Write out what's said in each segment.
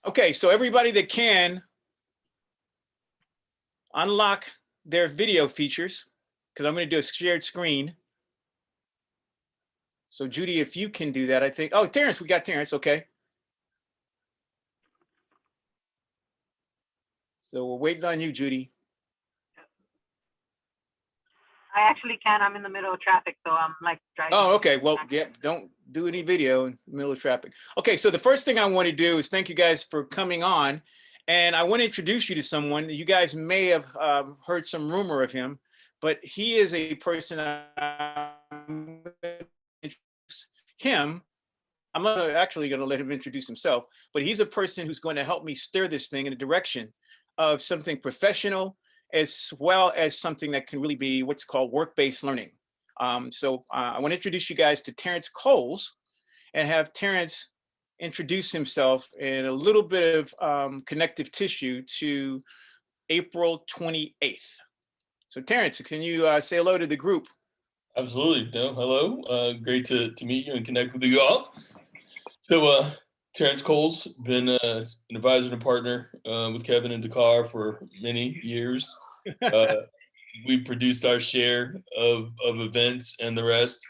Okay, so everybody that can unlock their video features, because I'm going to do a shared screen. So Judy, if you can do that, I think. Oh, Terrence, we got Terrence. Okay. So we're waiting on you, Judy. I actually can. I'm in the middle of traffic, so I'm like driving. Oh, okay. Well, yeah, don't do any video in the middle of traffic. Okay, so the first thing I want to do is thank you guys for coming on. And I want to introduce you to someone. You guys may have heard some rumor of him, but he is a person I'm him. I'm not actually going to let him introduce himself, but he's a person who's going to help me steer this thing in the direction of something professional, as well as something that can really be what's called work-based learning. So I want to introduce you guys to Terrence Coles and have Terrence introduce himself in a little bit of connective tissue to April 28th. So Terrence, can you say hello to the group? Absolutely. No, hello. Great to meet you and connect with you all. So Terrence Coles, been an advisor and partner with Kevin and Dakar for many years. We produced our share of events and the rest.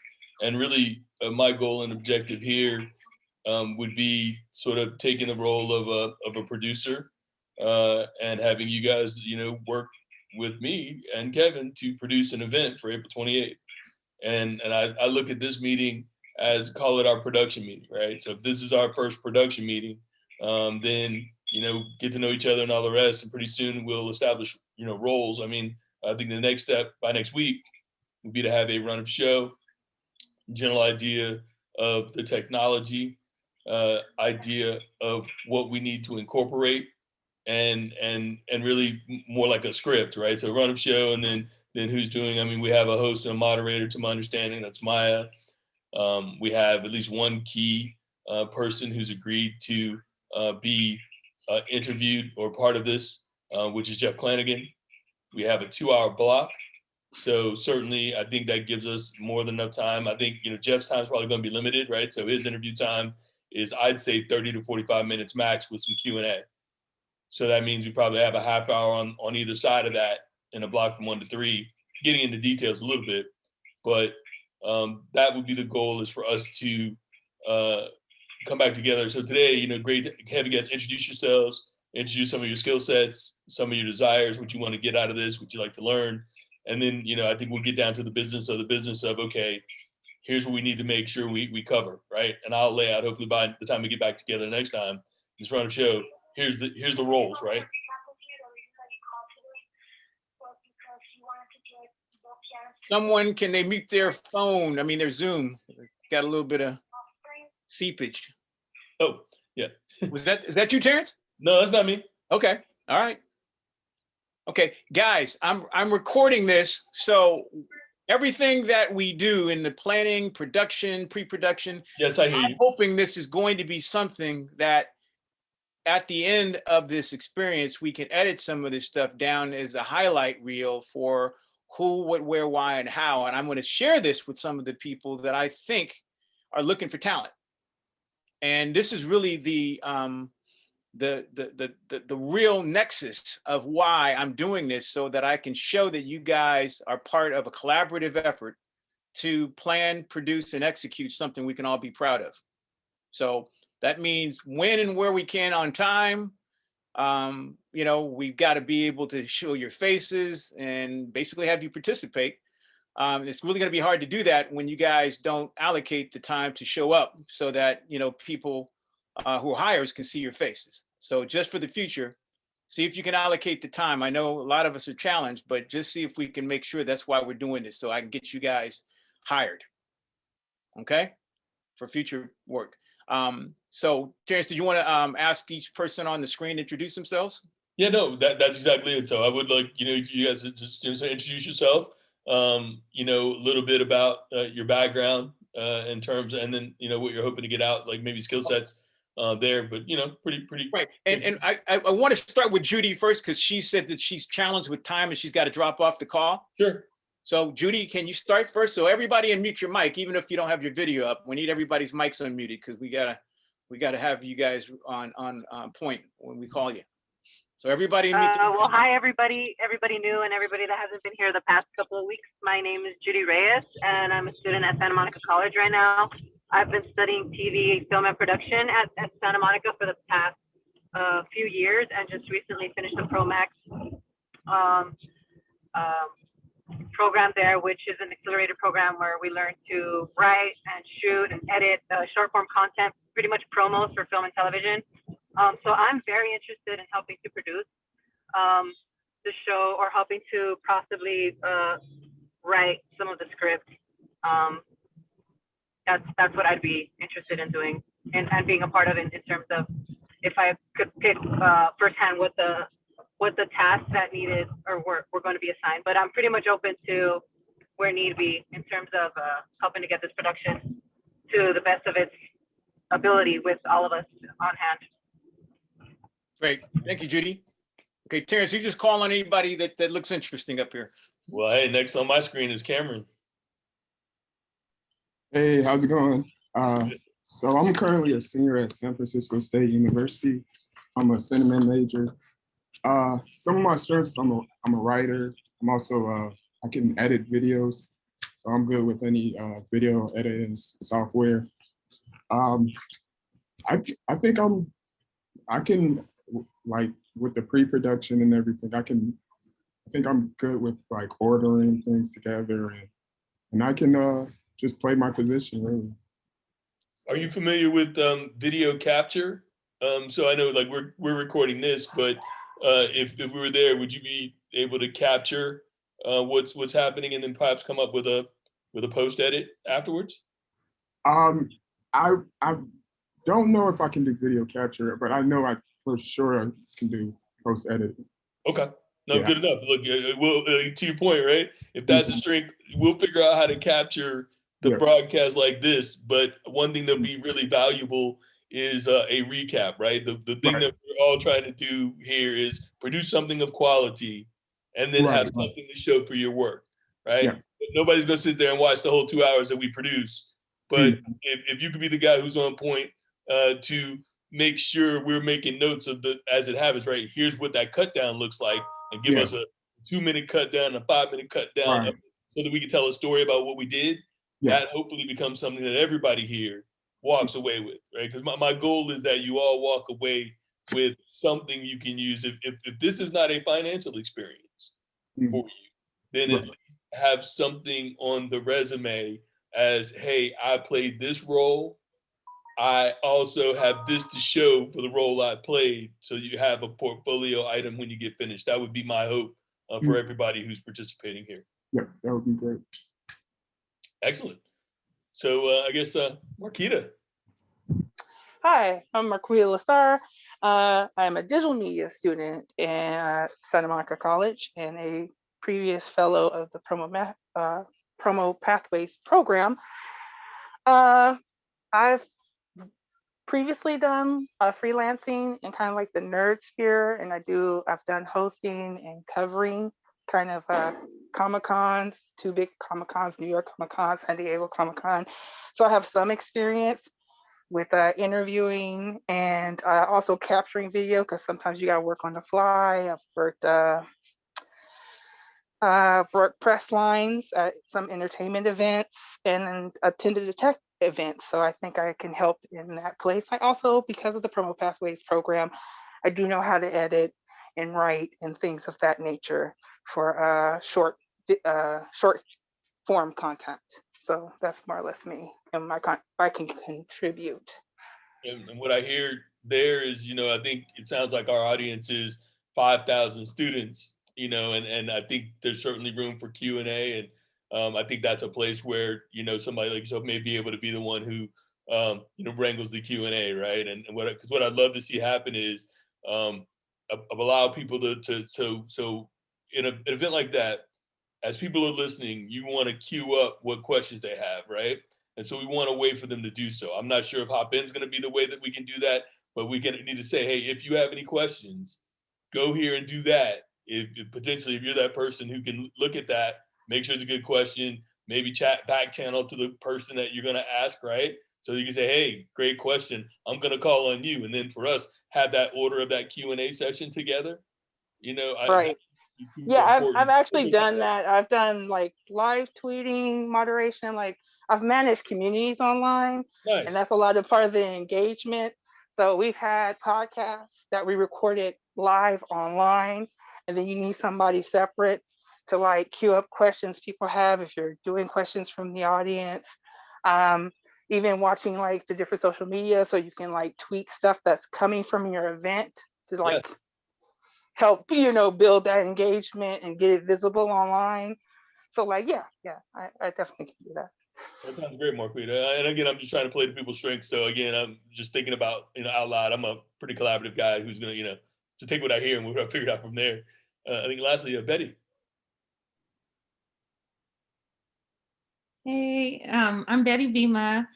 And really my goal and objective here would be sort of taking the role of a producer and having you guys, work with me and Kevin to produce an event for April 28th. And I look at this meeting as, call it our production meeting, right? So if this is our first production meeting, then, get to know each other and all the rest. And pretty soon we'll establish, roles. I mean, I think the next step by next week would be to have a run of show, general idea of the technology, idea of what we need to incorporate, and really more like a script, right? So run of show, and then who's doing. I mean, we have a host and a moderator, to my understanding. That's Maya. We have at least one key person who's agreed to be interviewed or part of this, which is Jeff Clanagan. We have a 2-hour block. So certainly, I think that gives us more than enough time. I think, Jeff's time is probably going to be limited, right? So his interview time is, I'd say, 30 to 45 minutes max with some Q&A. So that means we probably have a half hour on either side of that in a block from 1 to 3, getting into details a little bit. But that would be the goal, is for us to come back together. So today, great to have you guys introduce yourselves, introduce some of your skill sets, some of your desires, what you want to get out of this, what you like to learn. And then, I think we'll get down to the business of, okay, here's what we need to make sure we cover, right? And I'll lay out, hopefully by the time we get back together next time, this run of show, here's the roles, right? Someone, can they mute their phone? I mean, their Zoom got a little bit of seepage. Oh, yeah. Is that you, Terrence? No, that's not me. Okay. All right. Okay, guys, I'm recording this, so everything that we do in the planning, production, pre-production, yes, I hear you. I'm hoping this is going to be something that at the end of this experience, we can edit some of this stuff down as a highlight reel for who, what, where, why, and how. And I'm going to share this with some of the people that I think are looking for talent. And this is really the real nexus of why I'm doing this, so that I can show that you guys are part of a collaborative effort to plan, produce, and execute something we can all be proud of. So that means when and where we can on time. We've got to be able to show your faces and basically have you participate. It's really going to be hard to do that when you guys don't allocate the time to show up, so that, people who are hires can see your faces. So just for the future, see if you can allocate the time. I know a lot of us are challenged, but just see if we can make sure that's why we're doing this, so I can get you guys hired. Okay, for future work. So Terrence, did you want to ask each person on the screen to introduce themselves? Yeah, no, that's exactly it. So I would like, you guys to just introduce yourself, a little bit about your background in terms, and then, what you're hoping to get out, like maybe skill sets there, but, pretty. Right. And I want to start with Judy first, because she said that she's challenged with time and she's got to drop off the call. Sure. So Judy, can you start first? So everybody unmute your mic, even if you don't have your video up. We need everybody's mics unmuted, because we got to We got to have you guys on point when we call you. So everybody meet the Well, hi, everybody new and everybody that hasn't been here the past couple of weeks. My name is Judy Reyes, and I'm a student at Santa Monica College right now. I've been studying TV, film, and production at Santa Monica for the past few years, and just recently finished the ProMax program there, which is an accelerated program where we learn to write and shoot and edit short form content, pretty much promos for film and television. So I'm very interested in helping to produce the show, or helping to possibly write some of the script. That's what I'd be interested in doing and being a part of in terms of, if I could pick firsthand what the tasks that needed or were going to be assigned. But I'm pretty much open to where need be in terms of helping to get this production to the best of its ability with all of us on hand. Great. Thank you, Judy. Okay, Terrence, you just call on anybody that looks interesting up here. Well, hey, next on my screen is Cameron. Hey, how's it going? So I'm currently a senior at San Francisco State University. I'm a cinema major. Some of my strengths, I'm a writer. I'm also, I can edit videos. So I'm good with any video editing software. I think I can, like, with the pre-production and everything, I think I'm good with like ordering things together, and I can just play my position, really. Are you familiar with video capture? So I know, like, we're recording this, but if we were there, would you be able to capture what's happening and then perhaps come up with a post edit afterwards? I don't know if I can do video capture, but I know I for sure can do post editing. Okay. No, Yeah. good enough. Look, we'll, to your point, right? If that's a strength, we'll figure out how to capture the broadcast like this. But one thing that'll be really valuable is a recap, right? The thing that we're all trying to do here is produce something of quality and then have something to show for your work, right? Yeah. Nobody's gonna sit there and watch the whole 2 hours that we produce. But if you could be the guy who's on point to make sure we're making notes of as it happens, right? Here's what that cut down looks like, and give us a 2-minute cut down, a 5-minute cut down, so that we can tell a story about what we did. That hopefully becomes something that everybody here walks away with, right? Because my goal is that you all walk away with something you can use. If this is not a financial experience for you, then at least have something on the resume as, hey, I played this role. I also have this to show for the role I played. So you have a portfolio item when you get finished. That would be my hope for everybody who's participating here. Yeah, that would be great. Excellent. So I guess Marquita. Hi, I'm Marquita Lasar. I'm a digital media student at Santa Monica College and a previous fellow of the Promo Pathways program. I've previously done freelancing in kind of like the nerd sphere, and I've done hosting and covering kind of Comic-Cons, 2 big Comic-Cons, New York Comic-Con, San Diego Comic-Con. So I have some experience with interviewing and also capturing video, because sometimes you gotta work on the fly. I've worked press lines at some entertainment events and attended a tech event. So I think I can help in that place. I also, because of the Promo Pathways program, I do know how to edit and write and things of that nature for short form content. So that's more or less me and I can contribute. And what I hear there is, I think it sounds like our audience is 5,000 students, and I think there's certainly room for Q&A. And I think that's a place where, somebody like yourself may be able to be the one who, wrangles the Q&A, right? And because what I'd love to see happen is allow people so in an event like that, as people are listening, you want to queue up what questions they have, right? And so we want to wait for them to do so. I'm not sure if Hop-In is going to be the way that we can do that, but we need to say, hey, if you have any questions, go here and do that. If potentially, if you're that person who can look at that, make sure it's a good question, maybe back channel to the person that you're going to ask, right? So you can say, hey, great question. I'm going to call on you. And then for us, have that order of that Q&A session together. You know, Right. super Yeah, I've important. actually done that. I've done like live tweeting moderation, like I've managed communities online, and Nice. that's a lot of part of the engagement. So we've had podcasts that we recorded live online, and then you need somebody separate to like queue up questions people have if you're doing questions from the audience. Even watching like the different social media, so you can like tweet stuff that's coming from your event to Yeah. like help, you know, build that engagement and get it visible online. So like, yeah, I definitely can do that. That sounds great, Marquita. And again, I'm just trying to play to people's strengths. So again, I'm just thinking about, out loud. I'm a pretty collaborative guy who's going to, to take what I hear and we'll figure it out from there. I think lastly, Betty. Hey, I'm Betty Vima.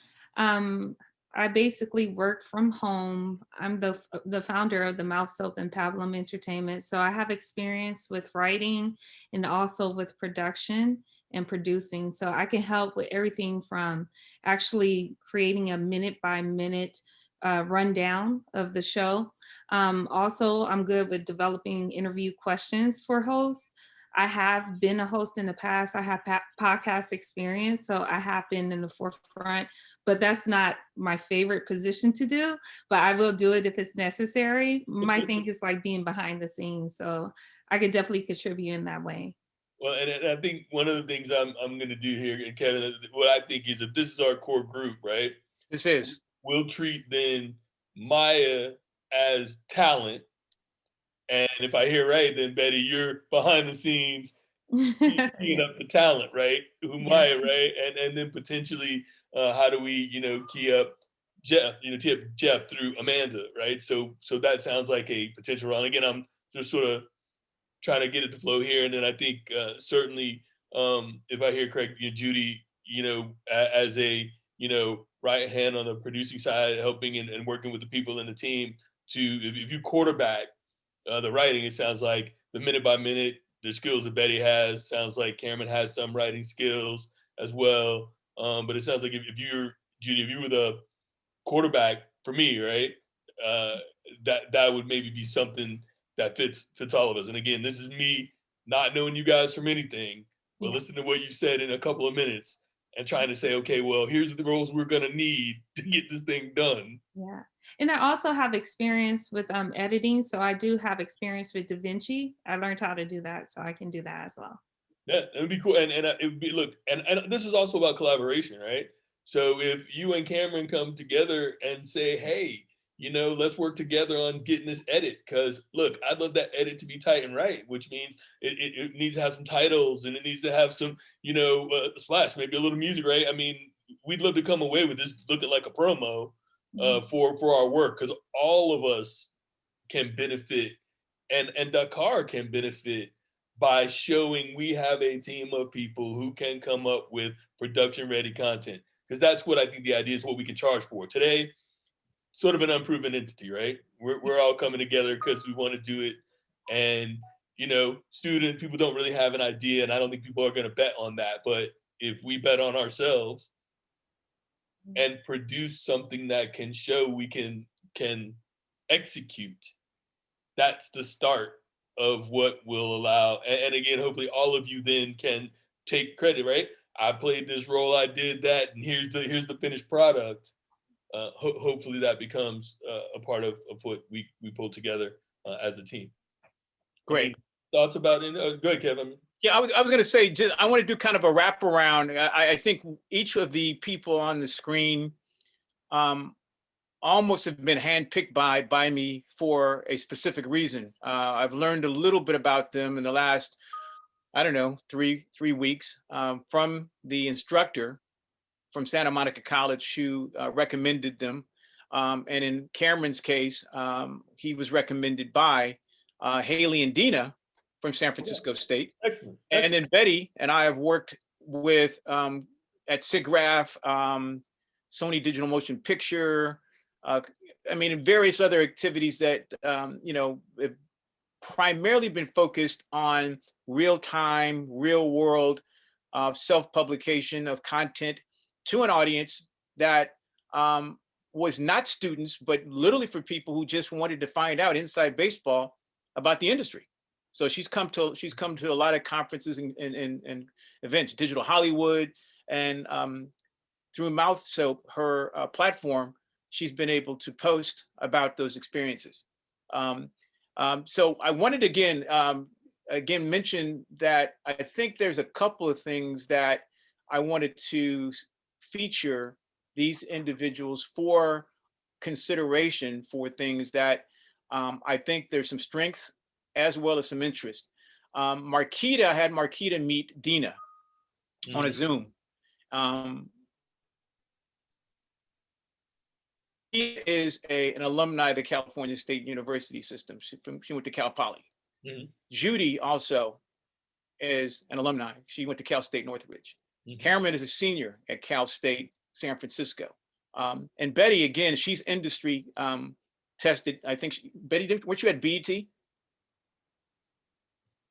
I basically work from home. I'm the founder of the Mouth Soap and Pablum Entertainment. So I have experience with writing and also with production and producing. So I can help with everything from actually creating a minute by minute rundown of the show. Also, I'm good with developing interview questions for hosts. I have been a host in the past. I have podcast experience, so I have been in the forefront, but that's not my favorite position to do, but I will do it if it's necessary. My thing is like being behind the scenes, so I could definitely contribute in that way. Well, and I think one of the things I'm going to do here, and Kevin, what I think is if this is our core group, right? This is. We'll treat then Maya as talent. And if I hear right, then Betty, you're behind the scenes keying up the talent, right? Who Maya, right? And then potentially, how do we, key up Jeff, tee up Jeff through Amanda, right? So that sounds like a potential run. Again, I'm just sort of trying to get it to flow here, and then I think certainly, if I hear correct, Judy, as a right hand on the producing side, helping and working with the people in the team to if you quarterback the writing, it sounds like the minute by minute, the skills that Betty has, sounds like Cameron has some writing skills as well. But it sounds like if you're, Judy, if you were the quarterback for me, right, that would maybe be something that fits all of us. And again, this is me not knowing you guys from anything, but listen to what you said in a couple of minutes and trying to say, okay, well, here's the roles we're going to need to get this thing done. Yeah. And I also have experience with editing. So I do have experience with DaVinci. I learned how to do that, so I can do that as well. Yeah, it would be cool. And it would be, look, and this is also about collaboration, right? So if you and Cameron come together and say, hey, let's work together on getting this edit. Because look, I'd love that edit to be tight and right, which means it needs to have some titles and it needs to have some, splash, maybe a little music, right? I mean, we'd love to come away with this looking like a promo for our work, because all of us can benefit and Dakar can benefit by showing we have a team of people who can come up with production ready content. Because that's what I think the idea is, what we can charge for. Today, sort of an unproven entity, right? We're all coming together because we want to do it. And, student people don't really have an idea, and I don't think people are going to bet on that. But if we bet on ourselves and produce something that can show we can execute, that's the start of what will allow. And again, hopefully all of you then can take credit, right? I played this role, I did that, and here's the finished product. Hopefully that becomes a part of what we pull together as a team. Great. Any thoughts about it? Go ahead, Kevin. Yeah, I was going to say, I want to do kind of a wraparound. I think each of the people on the screen almost have been handpicked by me for a specific reason. I've learned a little bit about them in the last, I don't know, three weeks from the instructor from Santa Monica College who recommended them. And in Cameron's case, he was recommended by Haley and Dina from San Francisco State. Excellent. And then Betty and I have worked with at SIGGRAPH, Sony Digital Motion Picture, and various other activities that, have primarily been focused on real-time, real-world self-publication of content to an audience that was not students, but literally for people who just wanted to find out inside baseball about the industry. So she's come to a lot of conferences and events, Digital Hollywood, and through Mouth Soap, her platform, she's been able to post about those experiences. So I wanted to again mention that I think there's a couple of things that I wanted to feature these individuals for consideration for things that I think there's some strengths as well as some interest. I had Marquita meet Dina on a Zoom. He is an alumni of the California State University system. She went to Cal Poly. Judy also is an alumni. She went to Cal State Northridge. Cameron is a senior at Cal State San Francisco. And Betty, again, she's industry tested. I think Betty, weren't you at BET?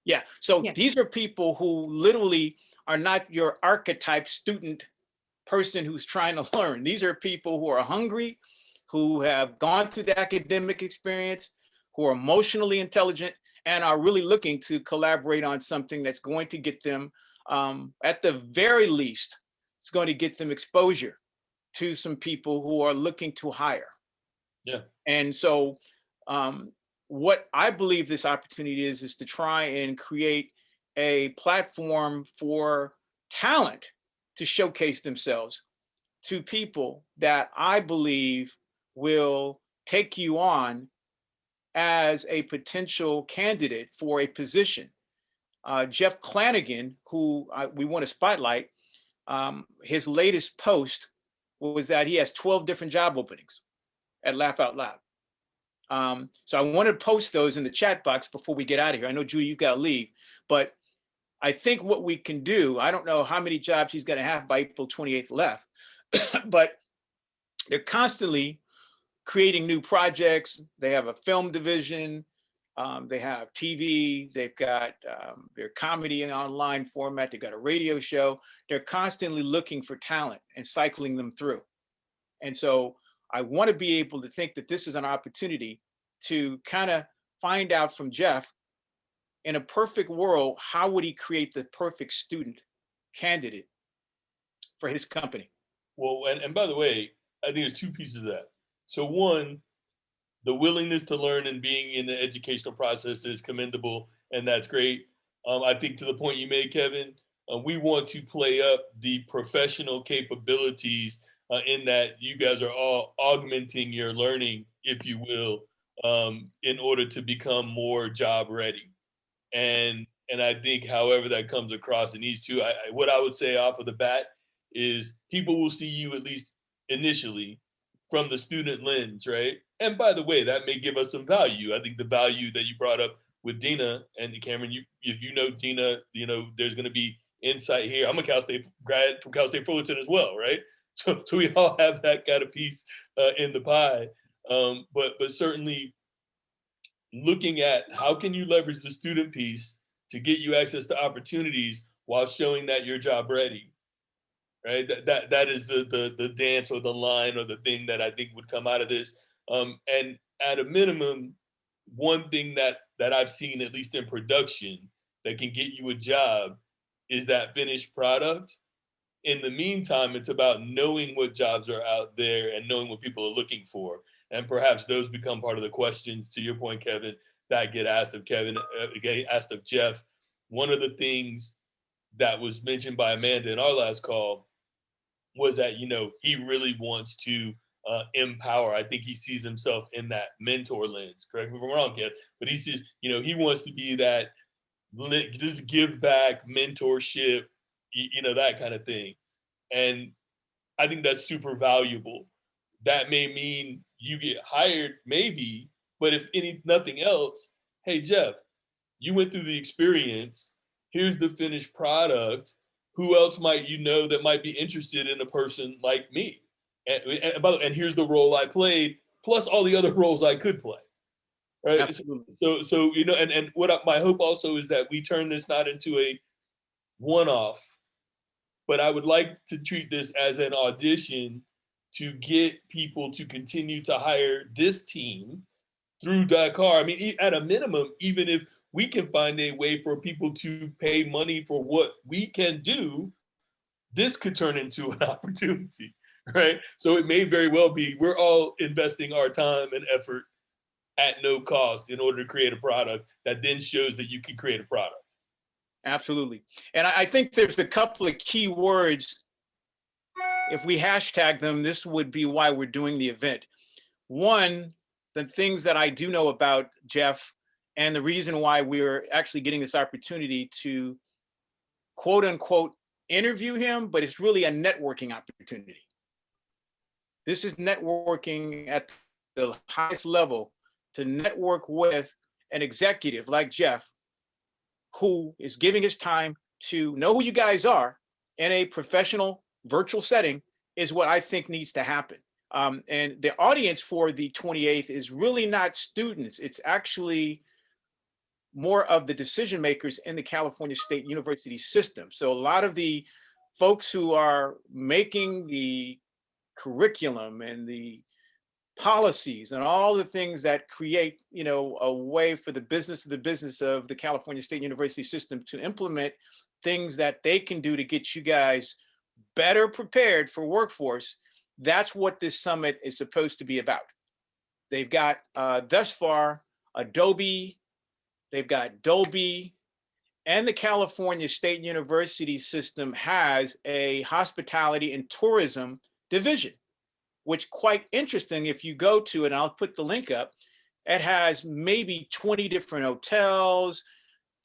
Yeah. So Yes. These are people who literally are not your archetype student person who's trying to learn. These are people who are hungry, who have gone through the academic experience, who are emotionally intelligent, and are really looking to collaborate on something that's going to get them, at the very least, it's going to get them exposure to some people who are looking to hire. Yeah. And so what I believe this opportunity is to try and create a platform for talent to showcase themselves to people that I believe will take you on as a potential candidate for a position. Jeff Clanagan, who we want to spotlight, his latest post was that he has 12 different job openings at Laugh Out Loud. So I want to post those in the chat box before we get out of here. I know, Judy, you've got to leave, but I think what we can do, I don't know how many jobs he's going to have by April 28th left, but they're constantly creating new projects. They have a film division, they have TV, they've got their comedy and online format, they've got a radio show. They're constantly looking for talent and cycling them through. And so I want to be able to think that this is an opportunity to kind of find out from Jeff, in a perfect world, how would he create the perfect student candidate for his company? Well, and by the way, I think there's two pieces of that. So one, the willingness to learn and being in the educational process is commendable, and that's great. I think to the point you made, Kevin, we want to play up the professional capabilities in that you guys are all augmenting your learning, if you will, in order to become more job ready. And I think however that comes across in these two, what I would say off of the bat is people will see you, at least initially, from the student lens, right? And by the way, that may give us some value. I think the value that you brought up with Dina and Cameron, if you know Dina, there's going to be insight here. I'm a Cal State grad from Cal State Fullerton as well, right? So we all have that kind of piece in the pie. But certainly looking at how can you leverage the student piece to get you access to opportunities while showing that you're job ready, right? That is the dance or the line or the thing that I think would come out of this. And at a minimum, one thing that I've seen, at least in production, that can get you a job is that finished product. In the meantime, it's about knowing what jobs are out there and knowing what people are looking for. And perhaps those become part of the questions, to your point, Kevin, that get asked of asked of Jeff. One of the things that was mentioned by Amanda in our last call was that, he really wants to empower. I think he sees himself in that mentor lens. Correct me if I'm wrong, Kev, but he says, he wants to be that, just give back, mentorship, that kind of thing. And I think that's super valuable. That may mean you get hired, maybe, but if nothing else, hey, Jeff, you went through the experience. Here's the finished product. Who else might you know that might be interested in a person like me? And here's the role I played, plus all the other roles I could play. Right. Absolutely. So and what my hope also is that we turn this not into a one-off, but I would like to treat this as an audition to get people to continue to hire this team through Dakar. I mean, at a minimum, even if we can find a way for people to pay money for what we can do, this could turn into an opportunity, right? So it may very well be we're all investing our time and effort at no cost in order to create a product that then shows that you can create a product. Absolutely. And I think there's a couple of key words. If we hashtag them, this would be why we're doing the event. One, the things that I do know about Jeff and the reason why we're actually getting this opportunity to quote unquote interview him, but it's really a networking opportunity. This is networking at the highest level, to network with an executive like Jeff, who is giving his time to know who you guys are in a professional virtual setting, is what I think needs to happen. And the audience for the 28th is really not students. It's actually more of the decision makers in the California State University system. So a lot of the folks who are making the curriculum and the policies and all the things that create, a way for the business of the California State University system to implement things that they can do to get you guys better prepared for workforce. That's what this summit is supposed to be about. They've got thus far Adobe, they've got Dolby, and the California State University system has a hospitality and tourism division, which quite interesting. If you go to it, and I'll put the link up, it has maybe 20 different hotels,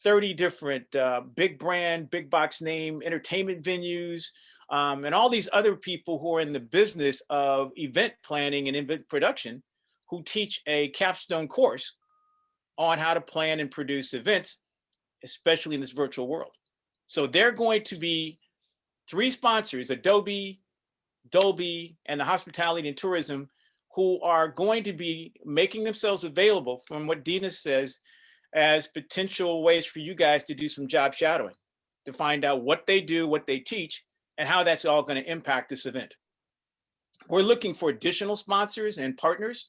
30 different big brand, big box name entertainment venues, and all these other people who are in the business of event planning and event production, who teach a capstone course on how to plan and produce events, especially in this virtual world. So they're going to be 3 sponsors, Adobe, Dolby, and the hospitality and tourism, who are going to be making themselves available, from what Dina says, as potential ways for you guys to do some job shadowing, to find out what they do, what they teach, and how that's all going to impact this event. We're looking for additional sponsors and partners,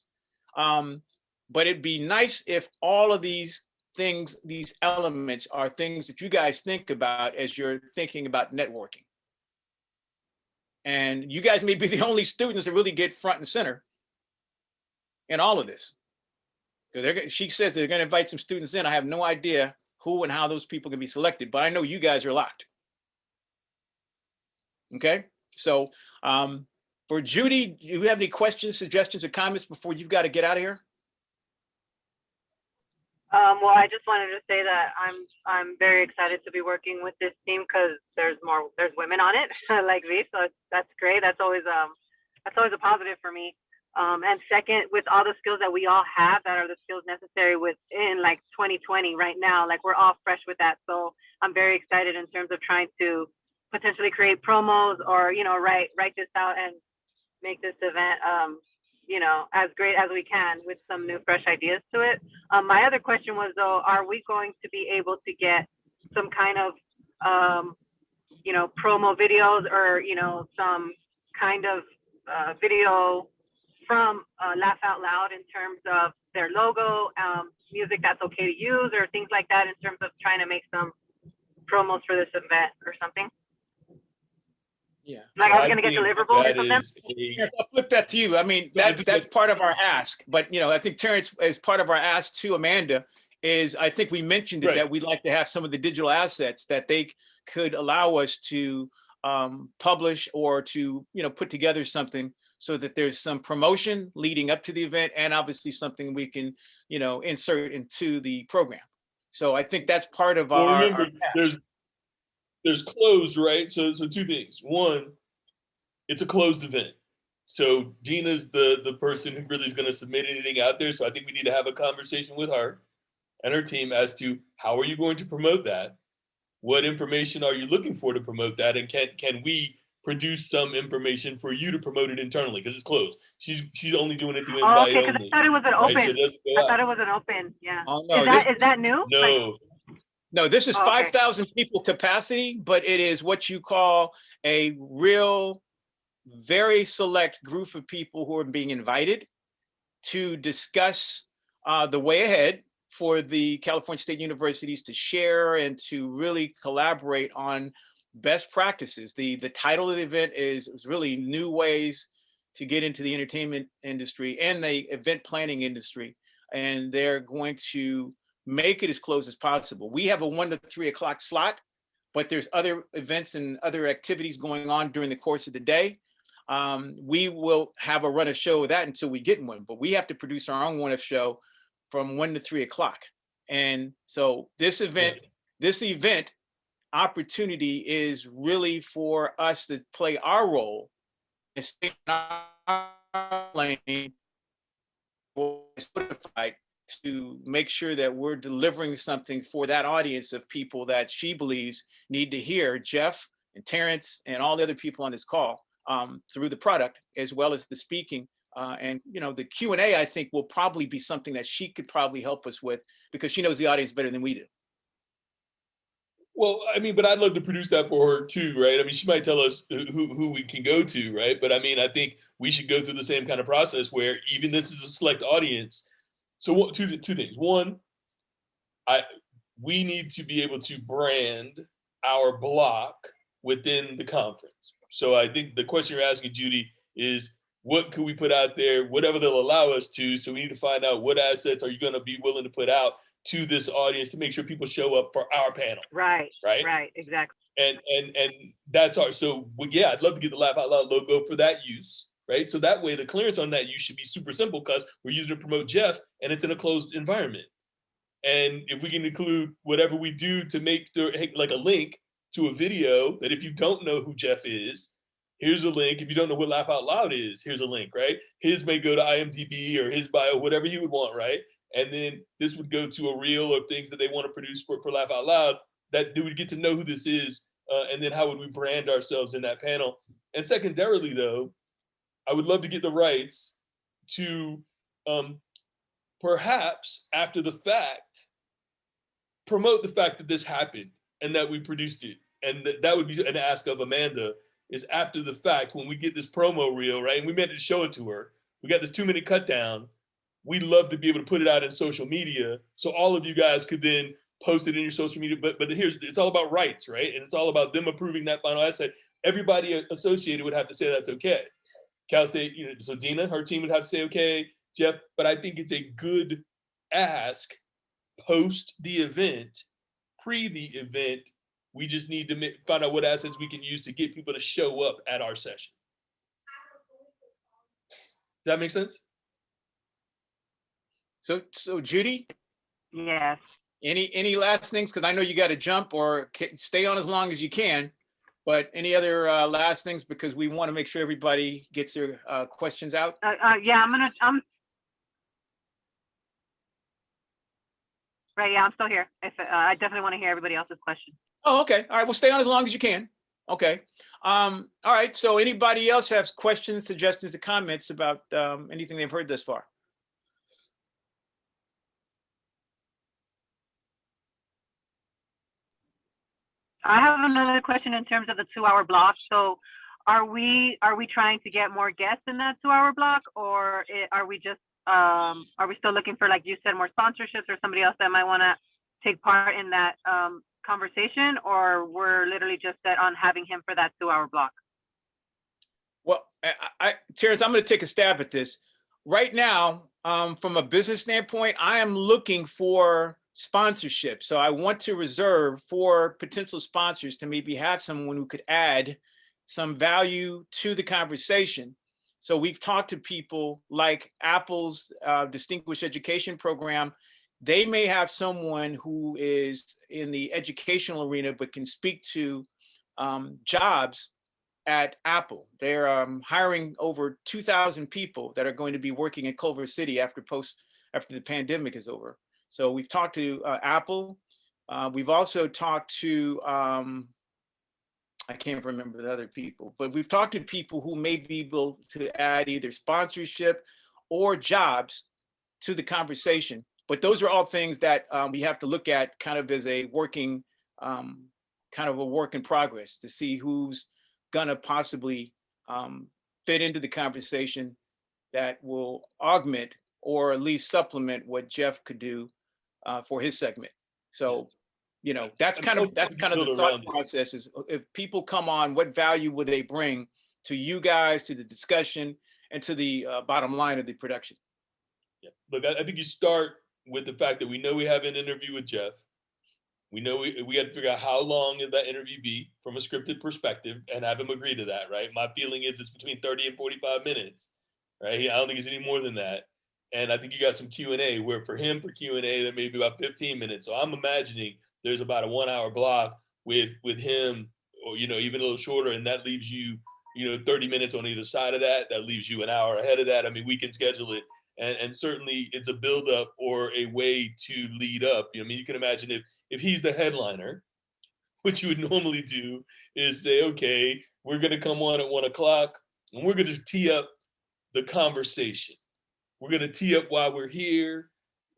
but it'd be nice if all of these things, these elements, are things that you guys think about as you're thinking about networking. And you guys may be the only students that really get front and center in all of this. She says they're going to invite some students in. I have no idea who and how those people can be selected, but I know you guys are locked. Okay, so for Judy, do you have any questions, suggestions, or comments before you've got to get out of here? Well, I just wanted to say that I'm very excited to be working with this team, because there's women on it like me, so that's great. That's always a positive for me. And second, with all the skills that we all have that are the skills necessary within like 2020 right now, like we're all fresh with that. So I'm very excited in terms of trying to potentially create promos or, write this out and make this event, as great as we can with some new fresh ideas to it. My other question was, though, are we going to be able to get some kind of, promo videos or, some kind of video from Laugh Out Loud in terms of their logo, music that's okay to use, or things like that, in terms of trying to make some promos for this event or something? Yeah. Like, I was going to get deliverables or something? Yeah, I'll flip that to you. I mean, that's part of our ask, but I think Terrence, as part of our ask to Amanda, is I think we mentioned it, Right, that we'd like to have some of the digital assets that they could allow us to publish or to put together something, so that there's some promotion leading up to the event, and obviously something we can insert into the program. So I think that's part of well, our remember, there's closed, right? So 2 things. One, it's a closed event. So Dina's the person who really is going to submit anything out there. So I think we need to have a conversation with her and her team as to how are you going to promote that? What information are you looking for to promote that? And can we produce some information for you to promote it internally, because it's closed. She's only doing it through invite Okay, because only. I thought it was an Right? open. So it doesn't go I out. thought it was an open. Yeah. Oh, no, Is that new? No, No, this is Oh, okay. 5,000 people capacity, but it is what you call a real very select group of people who are being invited to discuss the way ahead for the California State Universities to share and to really collaborate on best practices. The title of the event is really new ways to get into the entertainment industry and the event planning industry. And they're going to make it as close as possible. We have a 1 to 3 o'clock slot, but there's other events and other activities going on during the course of the day. We will have a run of show of that until we get one, but we have to produce our own one of show from 1 to 3 o'clock. And so this event opportunity is really for us to play our role and stay in our lane, certified to make sure that we're delivering something for that audience of people that she believes need to hear Jeff and Terrence and all the other people on this call through the product, as well as the speaking. And the Q&A, I think, will probably be something that she could probably help us with because she knows the audience better than we do. Well, I mean, but I'd love to produce that for her too, right? I mean, she might tell us who we can go to, right? But I mean, I think we should go through the same kind of process where even this is a select audience. So two things. One, we need to be able to brand our block within the conference. So I think the question you're asking, Judy, is what could we put out there, whatever they'll allow us to. So we need to find out what assets are you going to be willing to put out to this audience to make sure people show up for our panel. Right. Right. Right. Exactly. And that's our, so yeah, I'd love to get the Laugh Out Loud logo for that use, right? So that way the clearance on that use should be super simple because we're using it to promote Jeff and it's in a closed environment. And if we can include whatever we do to make like a link to a video that if you don't know who Jeff is, here's a link. If you don't know what Laugh Out Loud is, here's a link, right? His may go to IMDb or his bio, whatever you would want, right? And then this would go to a reel or things that they want to produce for Laugh Out Loud that they would get to know who this is. And then how would we brand ourselves in that panel? And secondarily, though, I would love to get the rights to perhaps after the fact, promote the fact that this happened and that we produced it. And that would be an ask of Amanda is after the fact, when we get this promo reel, right? And we meant to show it to her. We got this 2-minute cut down. We'd love to be able to put it out in social media so all of you guys could then post it in your social media. But it's all about rights, right? And it's all about them approving that final asset. Everybody associated would have to say that's okay. Cal State, so Dina, her team would have to say okay, Jeff, but I think it's a good ask post the event, pre the event. We just need to find out what assets we can use to get people to show up at our session. Does that make sense? So Judy, Yes. any last things? Because I know you got to jump or stay on as long as you can. But any other last things? Because we want to make sure everybody gets their questions out. Yeah, right. Yeah, I'm still here. I definitely want to hear everybody else's questions. Oh, okay. All right. Well, stay on as long as you can. Okay. All right. So anybody else has questions, suggestions, or comments about anything they've heard thus far? I have another question in terms of the 2-hour block. So are we trying to get more guests in that 2-hour block, or are we just are we still looking for, like you said, more sponsorships or somebody else that might want to take part in that conversation, or we're literally just set on having him for that 2-hour block? Well, Terrence, I'm going to take a stab at this. Right now, from a business standpoint, I am looking for sponsorship. So I want to reserve for potential sponsors to maybe have someone who could add some value to the conversation. So we've talked to people like Apple's Distinguished Education Program. They may have someone who is in the educational arena, but can speak to jobs at Apple. They're hiring over 2,000 people that are going to be working in Culver City after the pandemic is over. So we've talked to Apple. We've also talked to, I can't remember the other people, but we've talked to people who may be able to add either sponsorship or jobs to the conversation. But those are all things that we have to look at kind of as a working, kind of a work in progress to see who's gonna possibly fit into the conversation that will augment or at least supplement what Jeff could do for his segment. So, you know, that's And kind of hopefully the build thought around it. process is if people come on, what value would they bring to you guys, to the discussion, and to the bottom line of the production? Yeah. Look, I think you start with the fact that we know we have an interview with Jeff. We know we had to figure out how long would that interview be from a scripted perspective and have him agree to that, right? My feeling is it's between 30 and 45 minutes, right? I don't think it's any more than that. And I think you got some Q&A where for him, for Q&A, there may be about 15 minutes. So I'm imagining there's about a 1 hour block with him, or, you know, even a little shorter. And that leaves you, you know, 30 minutes on either side of that. That leaves you an hour ahead of that. I mean, we can schedule it. And certainly it's a buildup or a way to lead up. I mean, you can imagine if he's the headliner, what you would normally do is say, okay, we're going to come on at 1 o'clock and we're going to tee up the conversation. We're going to tee up while we're here.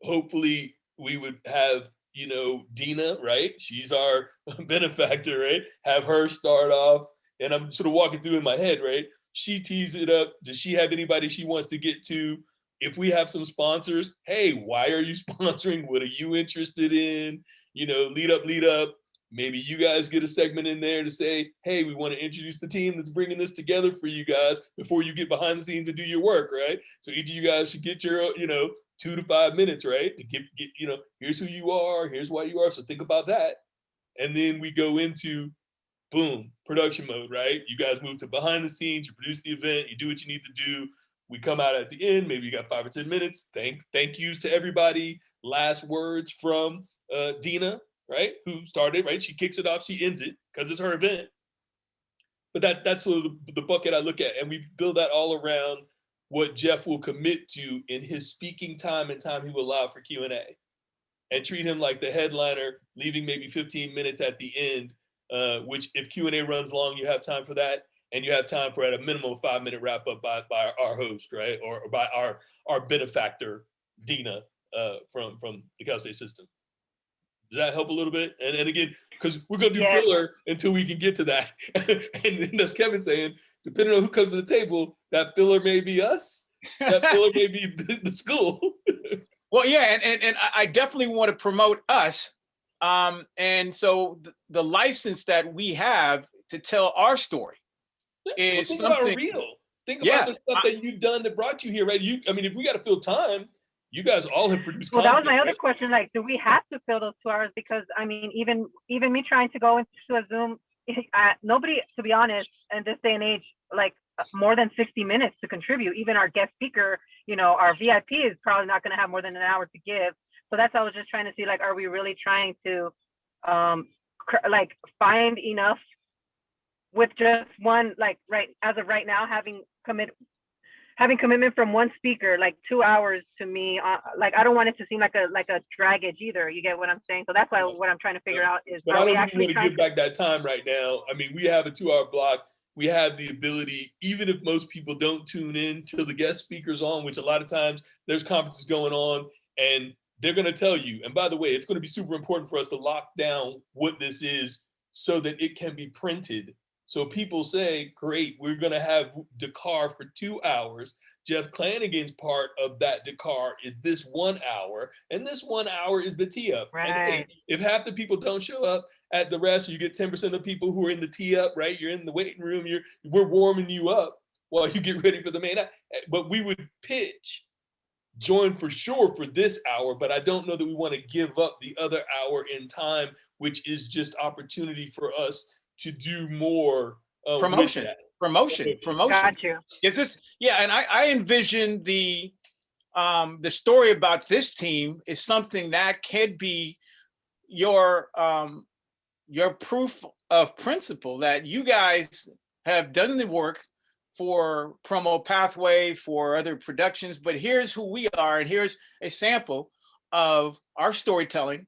Hopefully we would have, you know, Dina, right? She's our benefactor, right? Have her start off. And I'm sort of walking through in my head, right? She tees it up. Does she have anybody she wants to get to? If we have some sponsors, hey, why are you sponsoring? What are you interested in? You know, lead up. Maybe you guys get a segment in there to say, hey, we want to introduce the team that's bringing this together for you guys before you get behind the scenes and do your work, right? So each of you guys should get your, you know, 2 to 5 minutes, right? To get, you know, here's who you are, here's why you are. So think about that. And then we go into, boom, production mode, right? You guys move to behind the scenes, you produce the event, you do what you need to do. We come out at the end, maybe you got 5 or 10 minutes. Thank yous to everybody. Last words from Dina, right? Who started, right? She kicks it off, she ends it because it's her event. But that's sort of the bucket I look at. And we build that all around what Jeff will commit to in his speaking time and time he will allow for Q&A. And treat him like the headliner, leaving maybe 15 minutes at the end, which if Q&A runs long, you have time for that. And you have time for at a minimum 5-minute wrap up by our host, right? Or by our benefactor, Dina, from the Cal State system. Does that help a little bit? And again, because we're gonna do filler until we can get to that. And as Kevin saying, depending on who comes to the table, that filler may be us, that filler may be the school. Well, yeah, and I definitely want to promote us. And so the license that we have to tell our story is think something. about real. Think about the stuff that you've done that brought you here, right? I mean, if we got to fill time, you guys all have produced. Well, that was my other question. Like, do we have to fill those 2 hours? Because I mean, even me trying to go into a Zoom, nobody, to be honest, in this day and age, like more than 60 minutes to contribute. Even our guest speaker, you know, our VIP is probably not going to have more than an hour to give. So that's why I was just trying to see, like, are we really trying to, like, find enough with just one, like, right as of right now, having commitment from one speaker, like 2 hours to me, like I don't want it to seem like a draggage either. You get what I'm saying? So that's why what I'm trying to figure out is, but I don't think we want to give back that time right now. I mean, we have a 2 hour block. We have the ability, even if most people don't tune in till the guest speaker's on, which a lot of times there's conferences going on and they're going to tell you. And by the way, it's going to be super important for us to lock down what this is so that it can be printed. So people say, great, we're going to have Dakar for 2 hours. Jeff Clanagan's part of that Dakar is this 1 hour, and this 1 hour is the tee up. Right. And hey, if half the people don't show up at the rest, you get 10% of the people who are in the tee up, right? You're in the waiting room, we're warming you up while you get ready for the main. But we would pitch, join for sure for this hour, but I don't know that we want to give up the other hour in time, which is just opportunity for us to do more promotion. Got you. Is this, yeah, and I envision the story about this team is something that could be your proof of principle that you guys have done the work for Promo Pathway, for other productions, but here's who we are, and here's a sample of our storytelling,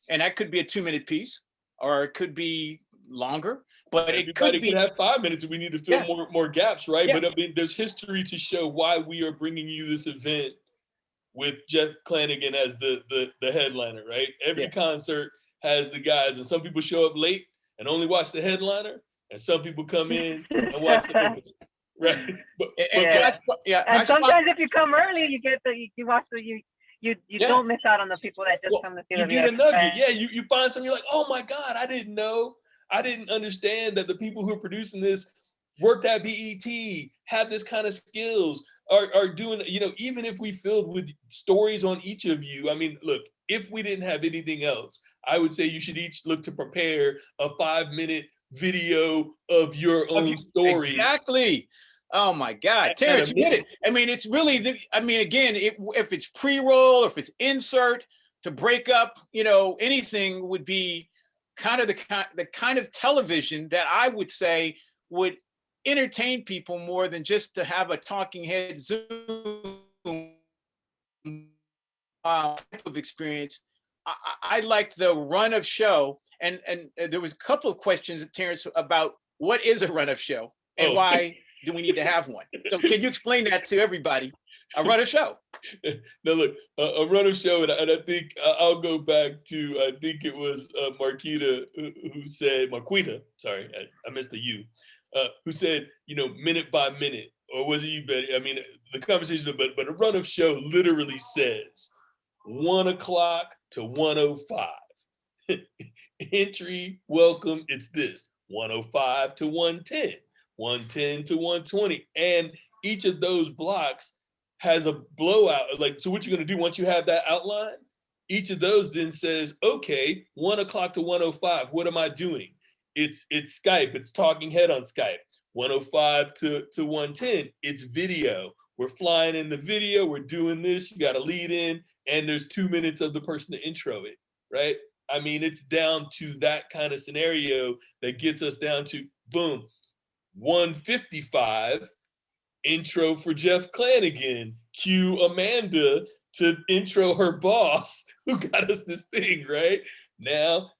and that could be a 2-minute piece, or it could be longer, but everybody it could be have 5 minutes if we need to fill more gaps, right? Yeah. But I mean, there's history to show why we are bringing you this event with Jeff Clanagan as the headliner, right? Every concert has the guys, and some people show up late and only watch the headliner, and some people come in and watch the opening, right? But, Yeah. Yeah, And I spot- sometimes if you come early, you get you watch you Yeah. don't miss out on the people that just well, come to see you the get a VIPs. nugget. And- Yeah, you find something, you're like, oh my God, I didn't know. I didn't understand that the people who are producing this worked at BET, have this kind of skills, are doing, even if we filled with stories on each of you. I mean, look, if we didn't have anything else, I would say you should each look to prepare a 5-minute video of your own story. Exactly. Oh my God, Terrence, you hit it. I mean, it's really again, if it's pre-roll, if it's insert, to break up, anything would be kind of the kind of television that I would say would entertain people more than just to have a talking head Zoom type of experience. I liked the run of show, and there was a couple of questions, Terrence, about what is a run of show and why do we need to have one. So can you explain that to everybody? A run of show. Now look, a run of show, and I think I'll go back to, I think it was Marquita who said, Marquita, sorry, I missed the U, who said, minute by minute, or was it you, Betty? I mean, the conversation, but a run of show literally says 1 o'clock to 1:05. Entry, welcome, it's this, 1:05 to 1:10, 1:10 to 1:20. And each of those blocks has a blowout. Like, so what you're gonna do once you have that outline, each of those then says, okay, 1 o'clock to 1:05, what am I doing? It's Skype, it's talking head on Skype. 1:05 to 1:10, it's video. We're flying in the video, we're doing this, you gotta lead in, and there's 2 minutes of the person to intro it, right? I mean, it's down to that kind of scenario that gets us down to, boom, 1:55, intro for Jeff Clanagan, cue Amanda to intro her boss who got us this thing, right? Now,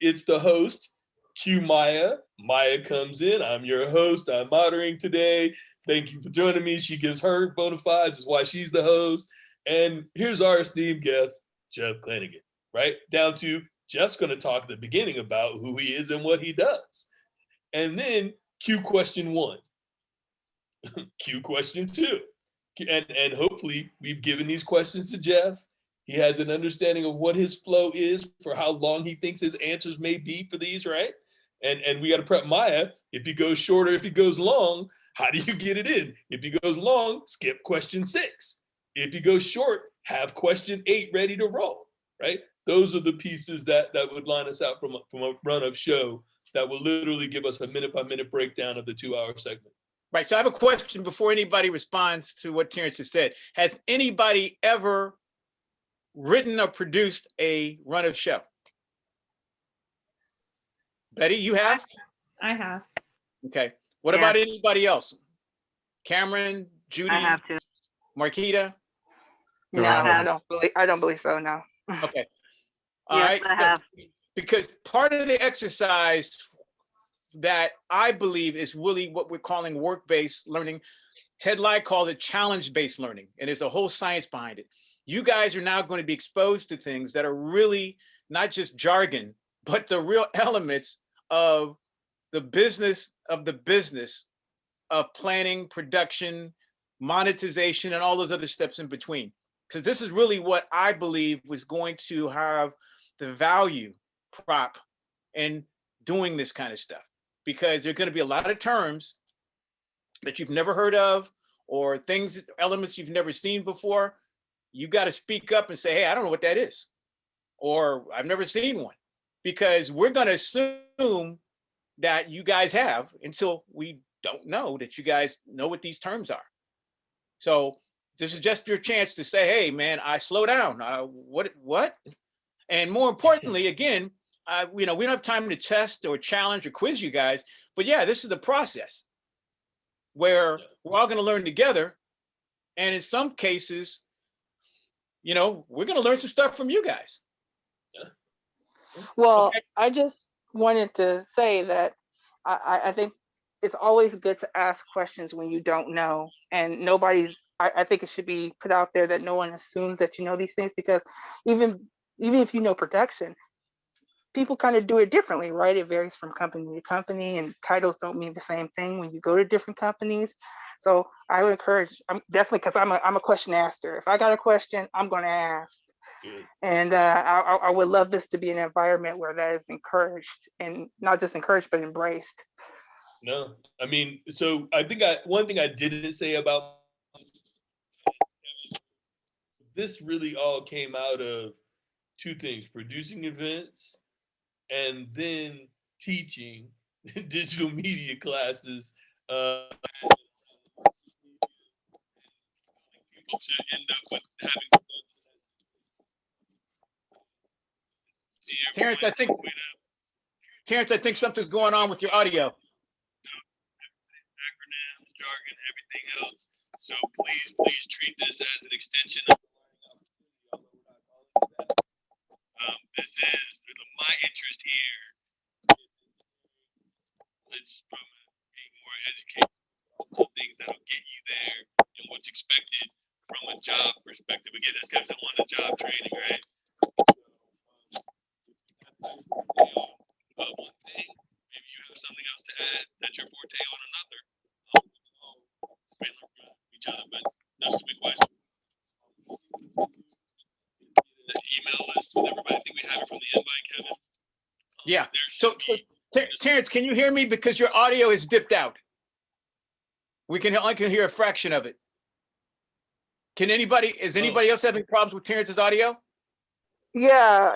it's the host, cue Maya. Maya comes in, I'm your host, I'm moderating today. Thank you for joining me. She gives her bona fides, is why she's the host. And here's our esteemed guest, Jeff Clanagan, right? Down to Jeff's gonna talk at the beginning about who he is and what he does. And then cue question 1. Cue question 2. And hopefully we've given these questions to Jeff. He has an understanding of what his flow is, for how long he thinks his answers may be for these, right? And we got to prep Maya. If he goes short or if he goes long, how do you get it in? If he goes long, skip question 6. If he goes short, have question 8 ready to roll, right? Those are the pieces that would line us out from a run of show that will literally give us a minute by minute breakdown of the 2-hour segment. Right. So I have a question before anybody responds to what Terrence has said. Has anybody ever written or produced a run of show? Betty, you have? I have. Okay. What about anybody else? Cameron, Judy, I have to. Marquita? No, I don't believe so. No. Okay. All Yes, right. I have. Because part of the exercise that I believe is really what we're calling work-based learning, Ted Lai called it challenge-based learning, and there's a whole science behind it. You guys are now going to be exposed to things that are really not just jargon, but the real elements of the business of planning, production, monetization, and all those other steps in between. Because this is really what I believe was going to have the value prop in doing this kind of stuff. Because there are going to be a lot of terms that you've never heard of, or elements you've never seen before. You got to speak up and say, hey, I don't know what that is, or I've never seen one, because we're going to assume that you guys have until we don't know that you guys know what these terms are. So this is just your chance to say, hey, man, I slow down. What? And more importantly, again, we don't have time to test or challenge or quiz you guys, but yeah, this is the process where we're all going to learn together. And in some cases, we're going to learn some stuff from you guys. Well, Okay. I just wanted to say that I think it's always good to ask questions when you don't know, and I think it should be put out there that no one assumes that you know these things, because even if you know production, people kind of do it differently, right? It varies from company to company, and titles don't mean the same thing when you go to different companies. So I would encourage, I'm definitely, because I'm a question asker. If I got a question, I'm going to ask. Good. And I would love this to be an environment where that is encouraged, and not just encouraged, but embraced. No, I mean, so I think one thing I didn't say about this really all came out of two things: producing events and then teaching digital media classes. People to end up with having. Terrence, I think something's going on with your audio. Acronyms, jargon, everything else. So please treat this as an extension of this is my interest here. It's from being more educated on things that'll get you there and what's expected from a job perspective. Again, this comes on the job training, right? One thing, maybe you have something else to add that you're forte on another. We learn from each other, but that's the big question. The email list with everybody. I think we have it from the invite, Kevin. Yeah. So Terrence, can you hear me? Because your audio is dipped out. I can hear a fraction of it. Is anybody else having problems with Terrence's audio? Yeah,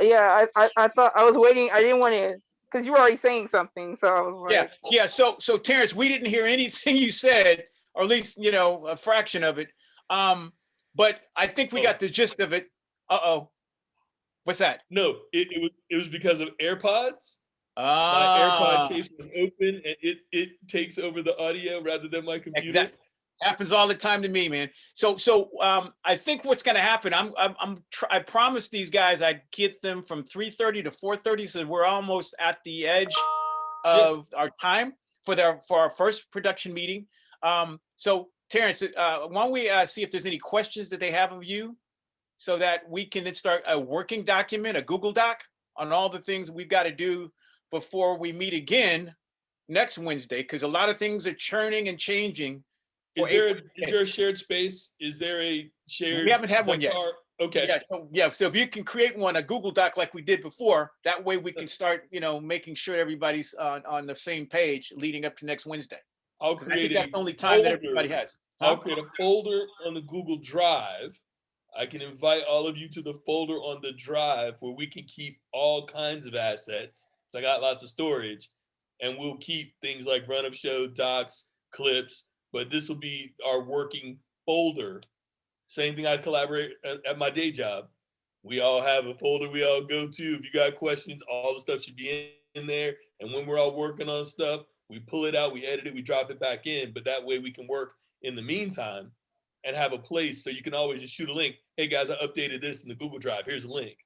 I thought I was waiting. I didn't want to, because you were already saying something. So I was like, Yeah. So Terrence, we didn't hear anything you said, or at least, a fraction of it. But I think we got the gist of it. Uh-oh. What's that? No, it was because of AirPods. My Ah, AirPod case was open and it takes over the audio rather than my computer. exactly. Happens all the time to me, man. So I think what's going to happen, I promised these guys I'd get them from 3:30 to 4:30, so we're almost at the edge of our time for our first production meeting. So Terrence, why don't we see if there's any questions that they have of you, so that we can then start a working document, a Google Doc, on all the things we've got to do before we meet again next Wednesday, because a lot of things are churning and changing. Is there a shared space? Is there a shared? We haven't had one yet. Okay. So if you can create one, a Google Doc like we did before, that way we can start, making sure everybody's on the same page leading up to next Wednesday. I'll 'Cause I create think that's the only time that everybody has. I'll create a folder on the Google Drive. I can invite all of you to the folder on the Drive where we can keep all kinds of assets. So I got lots of storage, and we'll keep things like run of show, docs, clips, but this will be our working folder. Same thing I collaborate at my day job. We all have a folder we all go to. If you got questions, all the stuff should be in there. And when we're all working on stuff, we pull it out, we edit it, we drop it back in. But that way we can work in the meantime and have a place so you can always just shoot a link. Hey guys, I updated this in the Google Drive. Here's a link.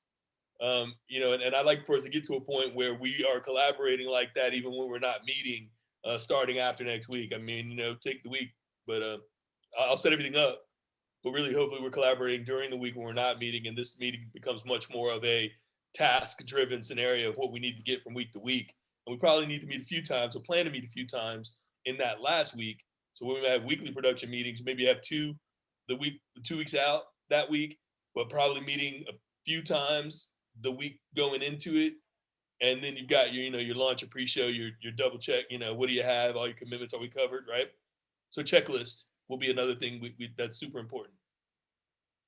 And I'd like for us to get to a point where we are collaborating like that, even when we're not meeting, starting after next week. I mean, take the week, but I'll set everything up. But really, hopefully, we're collaborating during the week when we're not meeting, and this meeting becomes much more of a task-driven scenario of what we need to get from week to week. And we probably need to meet a few times, or plan to meet a few times in that last week. So when we have weekly production meetings, maybe have 2 weeks out that week, but probably meeting a few times the week going into it. And then you've got your launch, your pre-show, your double check, what do you have? All your commitments, are we covered, right? So checklist will be another thing that's super important.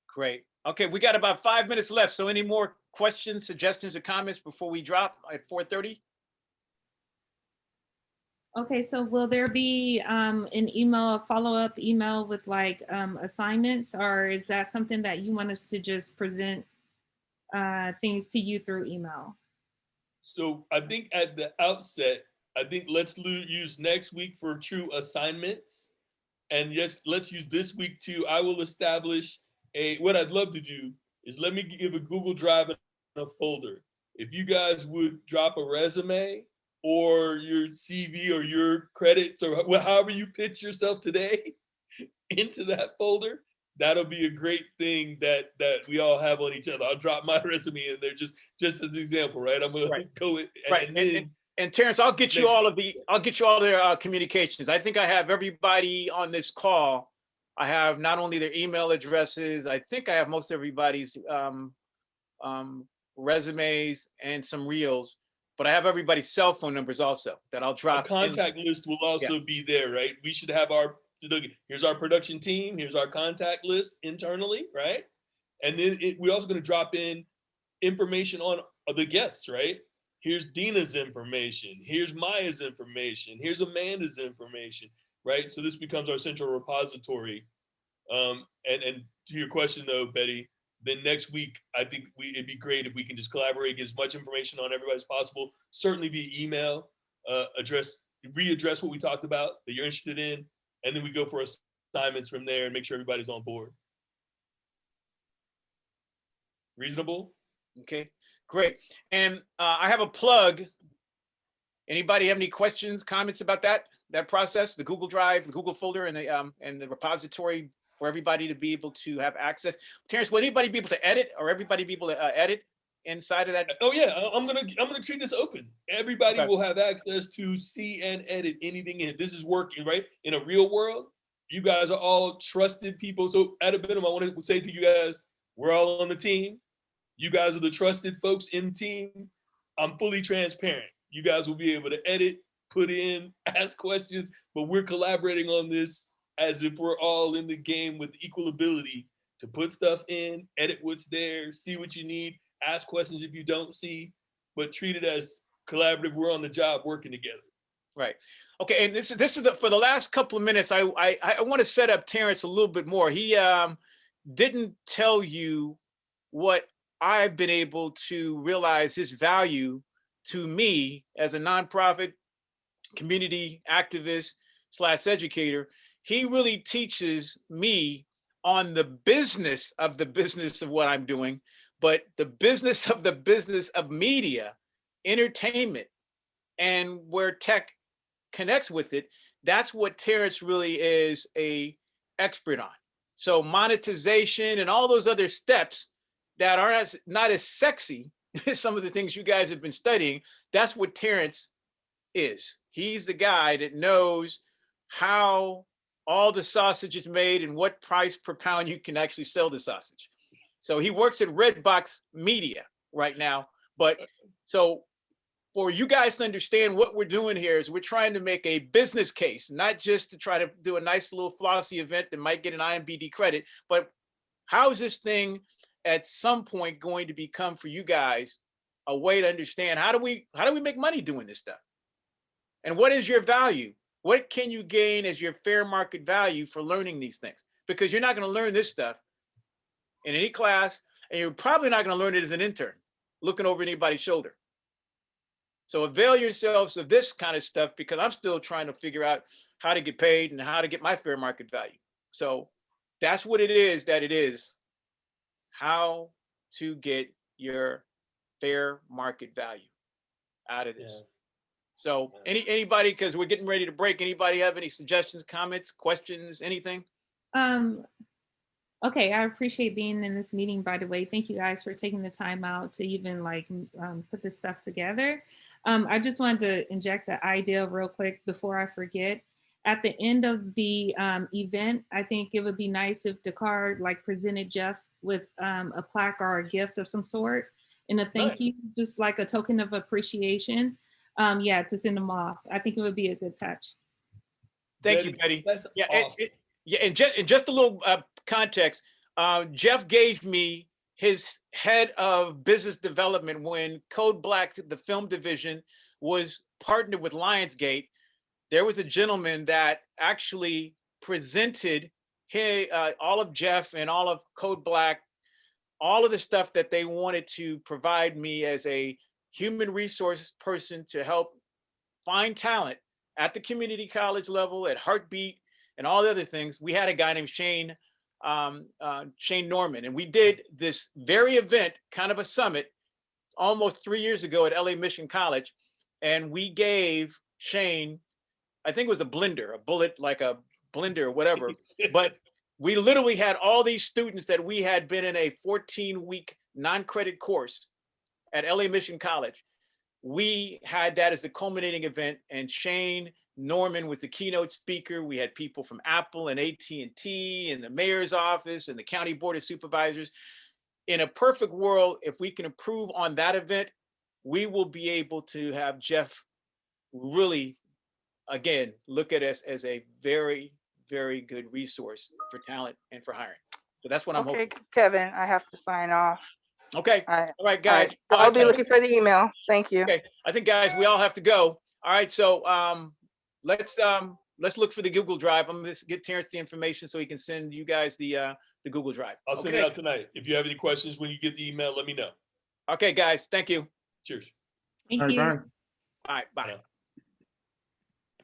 Great. Okay, we got about 5 minutes left. So any more questions, suggestions, or comments before we drop at 4:30? Okay, so will there be a follow-up email with assignments, or is that something that you want us to just present things to you through email? So I think at the outset, let's use next week for true assignments. And yes, let's use this week too. I will establish what I'd love to do is let me give a Google Drive and a folder. If you guys would drop a resume or your CV or your credits or however you pitch yourself today into that folder, that'll be a great thing that we all have on each other. I'll drop my resume in there just as an example, right? I'm gonna Right. go with, Right. and then And Terrence, I'll get you next all of their communications. I think I have everybody on this call. I have not only their email addresses, I think I have most everybody's resumes and some reels, but I have everybody's cell phone numbers also that I'll our drop in. contact list will also be there, right? We should have look, here's our production team, here's our contact list internally, right? And then we're also going to drop in information on the guests, right? Here's Dina's information, here's Maya's information, here's Amanda's information, right? So this becomes our central repository. And to your question though, Betty, then next week, I think it'd be great if we can just collaborate, get as much information on everybody as possible, certainly via email, readdress what we talked about that you're interested in, and then we go for assignments from there and make sure everybody's on board. Reasonable? Okay, great. And I have a plug. Anybody have any questions, comments about that process, the Google Drive, the Google folder, and the repository for everybody to be able to have access? Terrence, will anybody be able to edit, or everybody be able to edit inside of that? Oh yeah, I'm gonna treat this open. Everybody Okay. will have access to see and edit anything in it. This is working, right? In a real world, you guys are all trusted people. So at a minimum, I want to say to you guys, we're all on the team. You guys are the trusted folks in the team. I'm fully transparent. You guys will be able to edit, put in, ask questions, but we're collaborating on this as if we're all in the game with equal ability to put stuff in, edit what's there, see what you need, ask questions if you don't see, but treat it as collaborative. We're on the job working together. Right. Okay. And this is for the last couple of minutes. I want to set up Terrence a little bit more. He didn't tell you what I've been able to realize his value to me as a nonprofit community activist / educator. He really teaches me on the business of what I'm doing, but the business of media, entertainment, and where tech connects with it. That's what Terrence really is a expert on. So monetization and all those other steps that are not as sexy as some of the things you guys have been studying, that's what Terrence is. He's the guy that knows how all the sausage is made and what price per pound you can actually sell the sausage. So he works at Redbox Media right now. But so for you guys to understand what we're doing here is we're trying to make a business case, not just to try to do a nice little flossy event that might get an IMBD credit, but how is this thing at some point going to become for you guys a way to understand how do we make money doing this stuff? And what is your value? What can you gain as your fair market value for learning these things? Because you're not going to learn this stuff in any class, and you're probably not going to learn it as an intern looking over anybody's shoulder. So avail yourselves of this kind of stuff, because I'm still trying to figure out how to get paid and how to get my fair market value. So that's what it is, how to get your fair market value out of this. Yeah. So anybody, because we're getting ready to break, anybody have any suggestions, comments, questions, anything? Okay, I appreciate being in this meeting, by the way. Thank you guys for taking the time out to even put this stuff together. I just wanted to inject an idea real quick before I forget. At the end of the event, I think it would be nice if Dakar presented Jeff with a plaque or a gift of some sort and a thank you, just like a token of appreciation. To send them off. I think it would be a good touch. Thank you, Betty. That's awesome. And just a little context. Jeff gave me his head of business development when Code Black, the film division, was partnered with Lionsgate. There was a gentleman that actually presented all of Jeff and all of Code Black, all of the stuff that they wanted to provide me as a human resource person to help find talent at the community college level, at Heartbeat, and all the other things. We had a guy named Shane Norman, and we did this very event, kind of a summit, almost 3 years ago at LA Mission College, and we gave Shane, I think it was a blender, a bullet, like a blender or whatever, but We literally had all these students that we had been in a 14-week non-credit course at LA Mission College. We had that as the culminating event, and Shane Norman was the keynote speaker. We had people from Apple and AT&T and the mayor's office and the county board of supervisors. In a perfect world, if we can improve on that event, we will be able to have Jeff really, again, look at us as a very, very good resource for talent and for hiring. So that's what I'm Okay, hoping. Kevin, I have to sign off. Okay, I, all right, guys. I'll be looking for the email. Thank you. Okay, I think, guys, we all have to go. All right, so let's look for the Google Drive. I'm gonna get Terrence the information so he can send you guys the Google Drive. I'll send it out tonight. If you have any questions when you get the email, let me know. Okay, guys, thank you. Cheers. Thank All right, you. bye. All right, bye. Yeah.